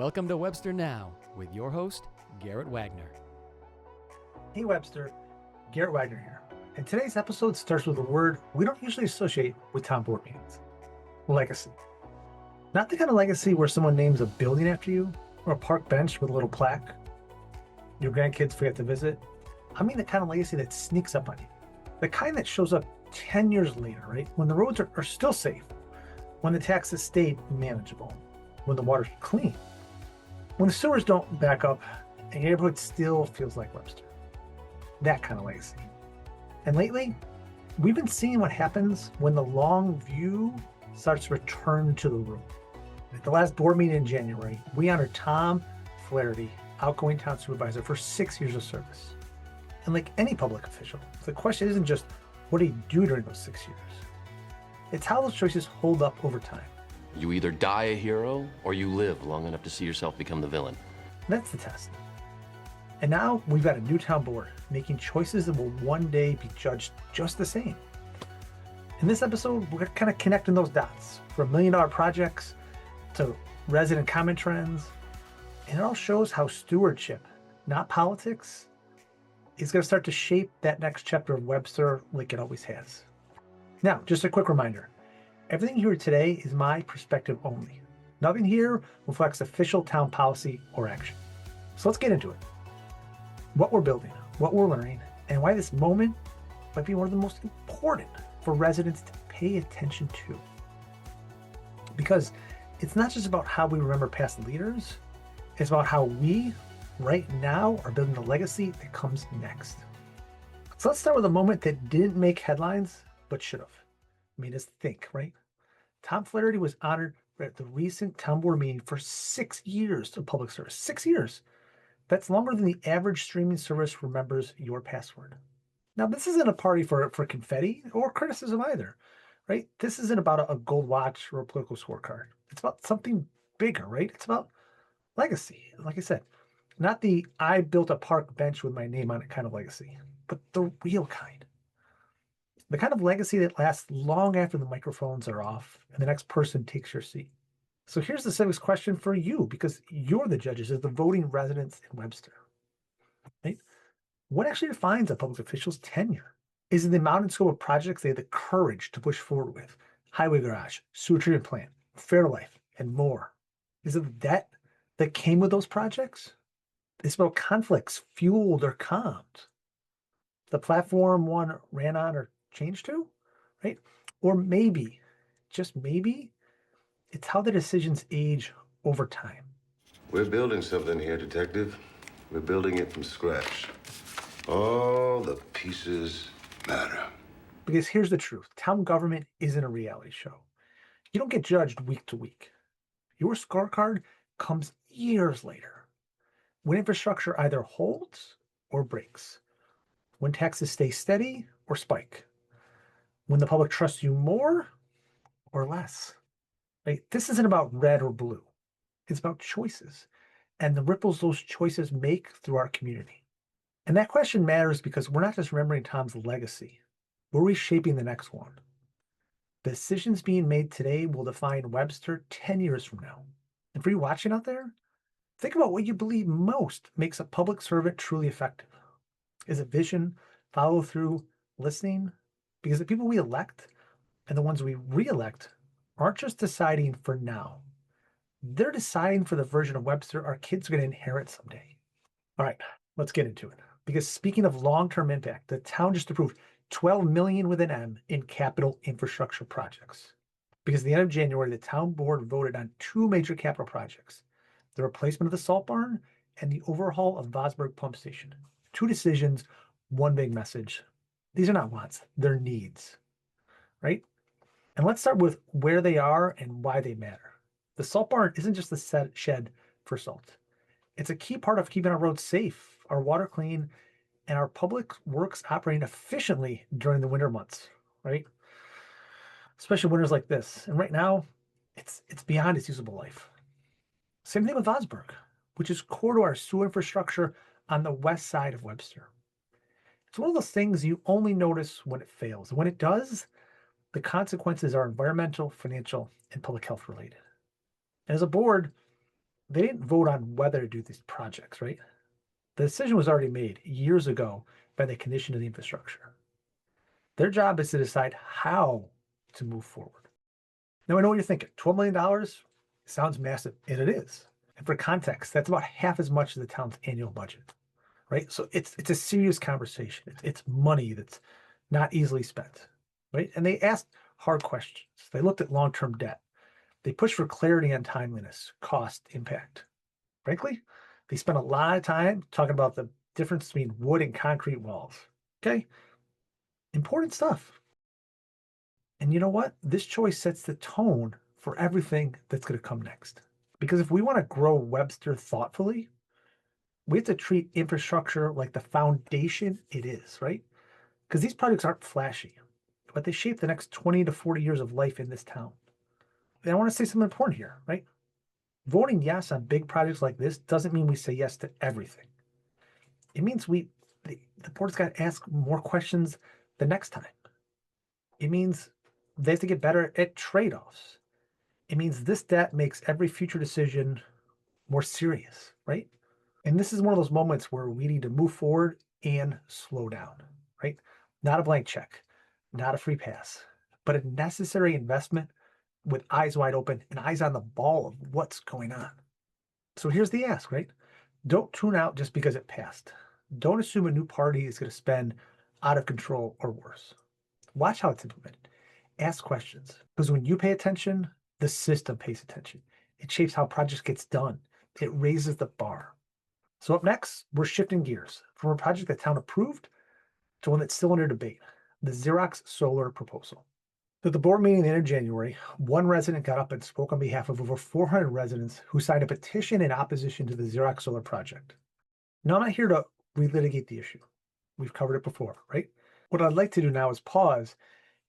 Welcome to Webster Now with your host, Garrett Wagner. Hey Webster, Garrett Wagner here. And today's episode starts with a word we don't usually associate with town board meetings: legacy. Not the kind of legacy where someone names a building after you or a park bench with a little plaque your grandkids forget to visit. I mean the kind of legacy that sneaks up on you. The kind that shows up 10 years later, right? When the roads are still safe, when the taxes stayed manageable, when the water's clean, when the sewers don't back up and your neighborhood still feels like Webster. That kind of legacy. And lately, we've been seeing what happens when the long view starts to return to the room. At the last board meeting in January, we honored Tom Flaherty, outgoing town supervisor, for 6 years of service. And like any public official, the question isn't just what did he do during those 6 years? It's how those choices hold up over time. You either die a hero or you live long enough to see yourself become the villain. That's the test. And now we've got a new town board making choices that will one day be judged just the same. In this episode, we're kind of connecting those dots from $1 million projects to resident comment trends. And it all shows how stewardship, not politics, is going to start to shape that next chapter of Webster like it always has. Now, just a quick reminder. Everything here today is my perspective only. Nothing here reflects official town policy or action. So let's get into it. What we're building, what we're learning, and why this moment might be one of the most important for residents to pay attention to. Because it's not just about how we remember past leaders, it's about how we, right now, are building the legacy that comes next. So let's start with a moment that didn't make headlines, but should have. Made us think, right? Tom Flaherty was honored at the recent town board meeting for 6 years of public service. 6 years. That's longer than the average streaming service remembers your password. Now, this isn't a party for confetti or criticism either, right? This isn't about a gold watch or a political scorecard. It's about something bigger, right? It's about legacy. Like I said, not the I built a park bench with my name on it kind of legacy, but the real kind. The kind of legacy that lasts long after the microphones are off and the next person takes your seat. So here's the civics question for you, because you're the judges as the voting residents in Webster. Right? What actually defines a public official's tenure? Is it the amount and scope of projects they have the courage to push forward with? Highway garage, sewer treatment plant, fair life, and more. Is it the debt that came with those projects? It's about conflicts fueled or calmed. The platform one ran on or changed to, right? Or maybe, just maybe, it's how the decisions age over time. We're building something here, Detective. We're building it from scratch. All the pieces matter. Because here's the truth. Town government isn't a reality show. You don't get judged week to week. Your scorecard comes years later, when infrastructure either holds or breaks, when taxes stay steady or spike, when the public trusts you more or less. Right? This isn't about red or blue. It's about choices and the ripples those choices make through our community. And that question matters because we're not just remembering Tom's legacy, we're reshaping the next one. The decisions being made today will define Webster 10 years from now. And for you watching out there, think about what you believe most makes a public servant truly effective. Is it vision, follow through, listening? Because the people we elect and the ones we re-elect aren't just deciding for now. They're deciding for the version of Webster our kids are going to inherit someday. All right, let's get into it. Because speaking of long-term impact, the town just approved $12 million with an M in capital infrastructure projects. Because at the end of January, the town board voted on 2 major capital projects: the replacement of the salt barn and the overhaul of Vosburg Pump Station. 2 decisions, 1 big message. These are not wants, they're needs, right? And let's start with where they are and why they matter. The salt barn isn't just a shed for salt. It's a key part of keeping our roads safe, our water clean, and our public works operating efficiently during the winter months, right? Especially winters like this. And right now, it's beyond its usable life. Same thing with Vosburg, which is core to our sewer infrastructure on the west side of Webster. It's one of those things you only notice when it fails. And when it does, the consequences are environmental, financial, and public health related. And as a board, They didn't vote on whether to do these projects, right? The decision was already made years ago by the condition of the infrastructure. Their job is to decide how to move forward. Now, I know what you're thinking. $12 million sounds massive, and it is. And for context, that's about half as much as the town's annual budget, right? So it's a serious conversation. It's money that's not easily spent, right? And they asked hard questions. They looked at long-term debt. They pushed for clarity on timeliness, cost, impact. Frankly, they spent a lot of time talking about the difference between wood and concrete walls. Okay? Important stuff. And you know what? This choice sets the tone for everything that's going to come next. Because if we want to grow Webster thoughtfully, we have to treat infrastructure like the foundation it is, right? Because these projects aren't flashy, but they shape the next 20 to 40 years of life in this town. And I want to say something important here, right? Voting yes on big projects like this doesn't mean we say yes to everything. It means the board's got to ask more questions the next time. It means they have to get better at trade-offs. It means this debt makes every future decision more serious, right? And this is one of those moments where we need to move forward and slow down, right? Not a blank check, not a free pass, but a necessary investment with eyes wide open and eyes on the ball of what's going on. So here's the ask, right? Don't tune out just because it passed. Don't assume a new party is going to spend out of control or worse. Watch how it's implemented. Ask questions, because when you pay attention, the system pays attention. It shapes how projects gets done. It raises the bar. So up next, we're shifting gears from a project that town approved to one that's still under debate, the Xerox solar proposal. At the board meeting at the end of January, one resident got up and spoke on behalf of over 400 residents who signed a petition in opposition to the Xerox solar project. Now, I'm not here to relitigate the issue. We've covered it before, right? What I'd like to do now is pause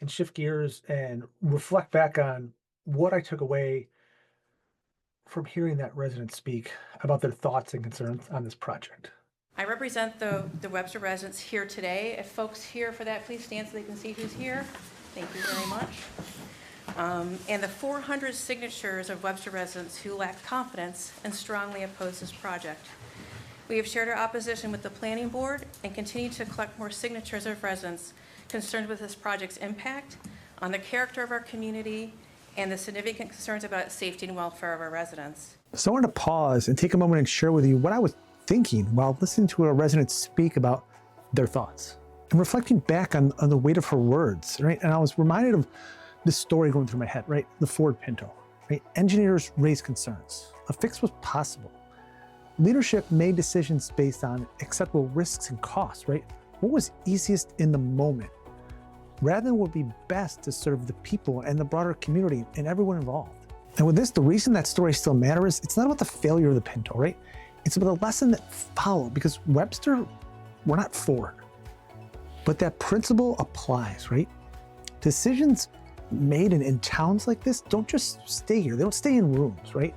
and shift gears and reflect back on what I took away from hearing that resident speak about their thoughts and concerns on this project. I represent the Webster residents here today. If folks here for that, please stand so they can see who's here. Thank you very much. And the 400 signatures of Webster residents who lack confidence and strongly oppose this project. We have shared our opposition with the planning board and continue to collect more signatures of residents concerned with this project's impact on the character of our community and the significant concerns about safety and welfare of our residents. So I wanted to pause and take a moment and share with you what I was thinking while listening to a resident speak about their thoughts and reflecting back on the weight of her words, right? And I was reminded of this story going through my head, right? The Ford Pinto, right? Engineers raised concerns. A fix was possible. Leadership made decisions based on acceptable risks and costs, right? What was easiest in the moment, rather than what would be best to serve the people and the broader community and everyone involved. And with this, the reason that story still matters, it's not about the failure of the Pinto, right? It's about the lesson that followed, because Webster, we're not Ford. But that principle applies, right? Decisions made in towns like this don't just stay here. They don't stay in rooms, right?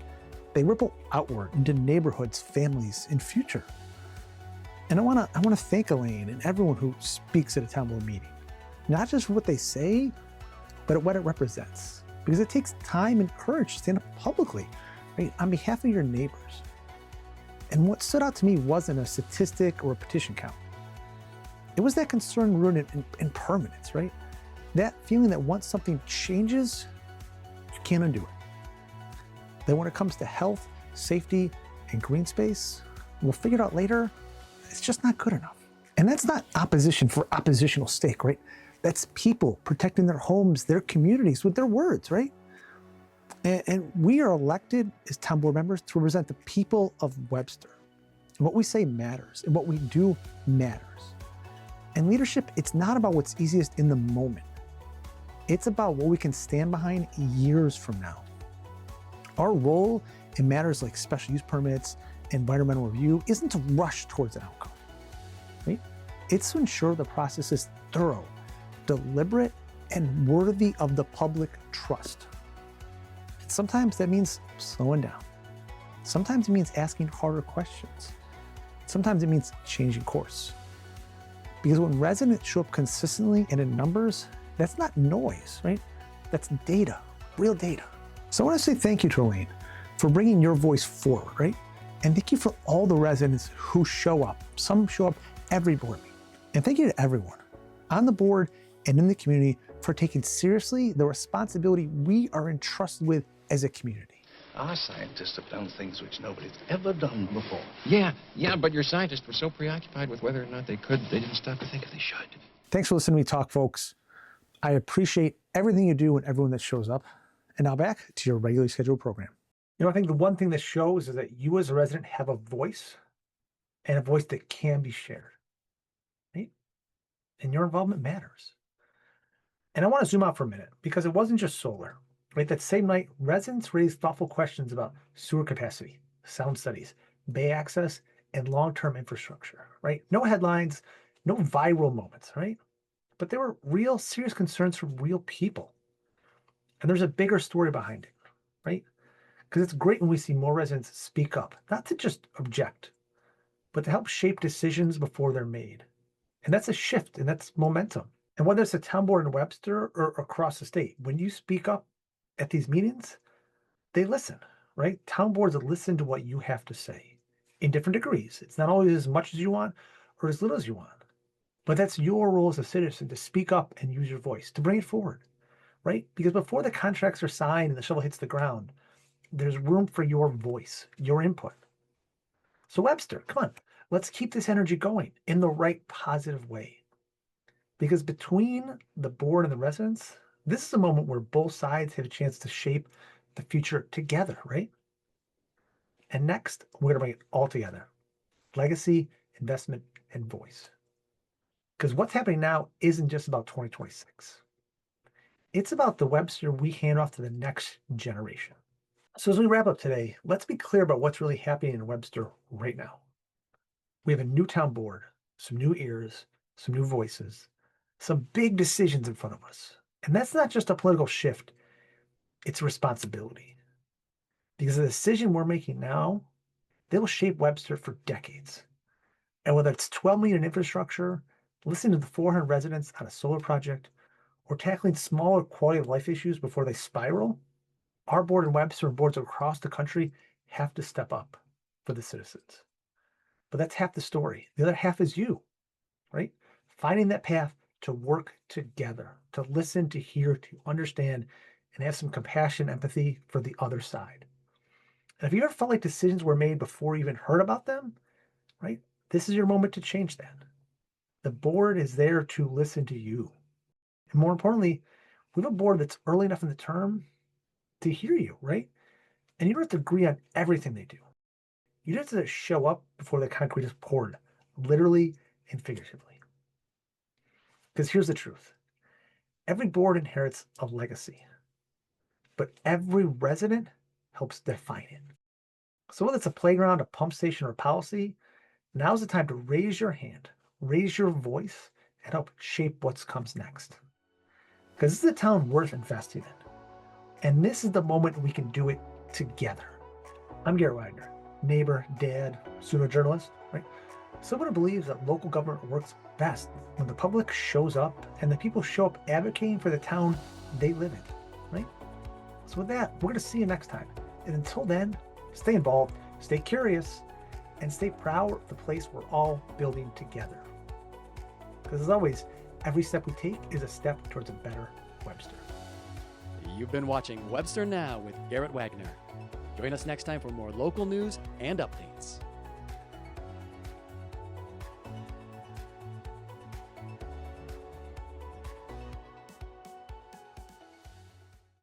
They ripple outward into neighborhoods, families, and future. And I want to thank Elaine and everyone who speaks at a town board meeting, not just for what they say, but what it represents. Because it takes time and courage to stand up publicly, right, on behalf of your neighbors. And what stood out to me wasn't a statistic or a petition count. It was that concern rooted in permanence, right? That feeling that once something changes, you can't undo it. That when it comes to health, safety, and green space, we'll figure it out later, it's just not good enough. And that's not opposition for oppositional sake, right? That's people protecting their homes, their communities with their words, right? And we are elected as town board members to represent the people of Webster. And what we say matters, and what we do matters. And leadership, it's not about what's easiest in the moment. It's about what we can stand behind years from now. Our role in matters like special use permits, environmental review, isn't to rush towards an outcome, right? It's to ensure the process is thorough, deliberate, and worthy of the public trust. And sometimes that means slowing down. Sometimes it means asking harder questions. Sometimes it means changing course. Because when residents show up consistently and in numbers, that's not noise, right? That's data, real data. So I want to say thank you to Elaine for bringing your voice forward, right? And thank you for all the residents who show up. Some show up every board meeting. And thank you to everyone on the board and in the community for taking seriously the responsibility we are entrusted with as a community. Our scientists have done things which nobody's ever done before. Yeah, but your scientists were so preoccupied with whether or not they could, they didn't stop to think if they should. Thanks for listening to me talk, folks. I appreciate everything you do and everyone that shows up. And now back to your regularly scheduled program. You know, I think the one thing this shows is that you as a resident have a voice, and a voice that can be shared, right? And your involvement matters. And I want to zoom out for a minute because it wasn't just solar, right? That same night, residents raised thoughtful questions about sewer capacity, sound studies, bay access, and long-term infrastructure, right? No headlines, no viral moments, right? But there were real serious concerns from real people. And there's a bigger story behind it, right? Because it's great when we see more residents speak up, not to just object, but to help shape decisions before they're made. And that's a shift, and that's momentum. And whether it's a town board in Webster or across the state, when you speak up at these meetings, they listen, right? Town boards listen to what you have to say in different degrees. It's not always as much as you want or as little as you want. But that's your role as a citizen to speak up and use your voice, to bring it forward, right? Because before the contracts are signed and the shovel hits the ground, there's room for your voice, your input. So Webster, come on, let's keep this energy going in the right positive way. Because between the board and the residents, this is a moment where both sides have a chance to shape the future together, right? And next, we're going to bring it all together. Legacy, investment, and voice. Because what's happening now isn't just about 2026. It's about the Webster we hand off to the next generation. So as we wrap up today, let's be clear about what's really happening in Webster right now. We have a new town board, some new ears, some new voices, some big decisions in front of us. And that's not just a political shift, it's a responsibility. Because the decision we're making now, they will shape Webster for decades. And whether it's 12 million in infrastructure, listening to the 400 residents on a solar project, or tackling smaller quality of life issues before they spiral, our board in Webster and boards across the country have to step up for the citizens. But that's half the story. The other half is you, right? Finding that path to work together, to listen, to hear, to understand, and have some compassion, empathy for the other side. And if you ever felt like decisions were made before you even heard about them, right? This is your moment to change that. The board is there to listen to you. And more importantly, we have a board that's early enough in the term to hear you, right? And you don't have to agree on everything they do. You just have to show up before the concrete is poured, literally and figuratively. Because here's the truth. Every board inherits a legacy, but every resident helps define it. So whether it's a playground, a pump station, or a policy, now's the time to raise your hand, raise your voice, and help shape what comes next. Because this is a town worth investing in. And this is the moment we can do it together. I'm Garrett Wagner, neighbor, dad, student journalist, right? Someone who believes that local government works best when the public shows up and the people show up advocating for the town they live in, right? So with that, we're going to see you next time. And until then, stay involved, stay curious, and stay proud of the place we're all building together. Because as always, every step we take is a step towards a better Webster. You've been watching Webster Now with Garrett Wagner. Join us next time for more local news and updates.